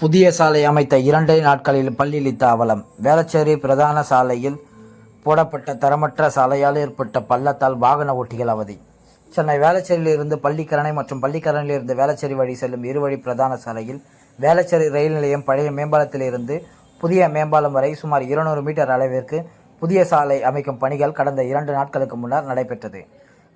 புதிய சாலை அமைத்த 2 நாட்களில் பல்லிழித்த அவலம். வேளச்சேரி பிரதான சாலையில் போடப்பட்ட தரமற்ற சாலையால் ஏற்பட்ட பள்ளத்தால் வாகன ஓட்டிகள் அவதி. சென்னை வேளச்சேரியிலிருந்து பள்ளிக்கரணை மற்றும் பள்ளிக்கரணையிலிருந்து வேளச்சேரி வழி செல்லும் இருவழி பிரதான சாலையில் வேளச்சேரி ரயில் நிலையம் பழைய மேம்பாலத்திலிருந்து புதிய மேம்பாலம் வரை சுமார் 200 மீட்டர் அளவிற்கு புதிய சாலை அமைக்கும் பணிகள் கடந்த 2 நாட்களுக்கு முன்னர் நடைபெற்றது.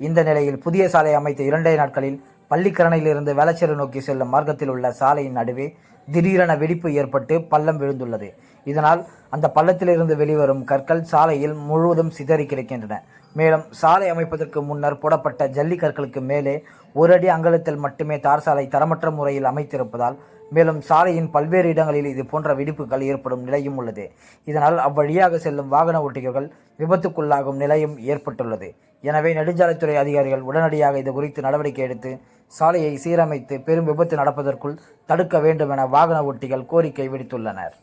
இந்த நிலையில் புதிய சாலை அமைத்த 2 நாட்களில் பள்ளிக்கரணையிலிருந்து வேளச்சேரி நோக்கி செல்லும் மார்க்கத்தில் உள்ள சாலையின் நடுவே திடீரென வெடிப்பு ஏற்பட்டு பள்ளம் விழுந்துள்ளது. இதனால் அந்த பள்ளத்திலிருந்து வெளிவரும் கற்கள் சாலையில் முழுவதும் சிதறி கிடக்கின்றன. மேலும் சாலை அமைப்பதற்கு முன்னர் போடப்பட்ட ஜல்லி கற்களுக்கு மேலே 1 அடி அகலத்தில் மட்டுமே தார் சாலை தரமற்ற முறையில் அமைத்திருப்பதால் மேலும் சாலையின் பல்வேறு இடங்களில் இது போன்ற வெடிப்புகள் ஏற்படும் நிலையும் உள்ளது. இதனால் அவ்வழியாக செல்லும் வாகன ஓட்டிகள் விபத்துக்குள்ளாகும் நிலையும் ஏற்பட்டுள்ளது. எனவே நெடுஞ்சாலைத்துறை அதிகாரிகள் உடனடியாக இது குறித்து நடவடிக்கை எடுத்து சாலையை சீரமைத்து பெரும் விபத்து நடப்பதற்குள் தடுக்க வேண்டும் என வாகன ஓட்டிகள் கோரிக்கை விடுத்துள்ளனர்.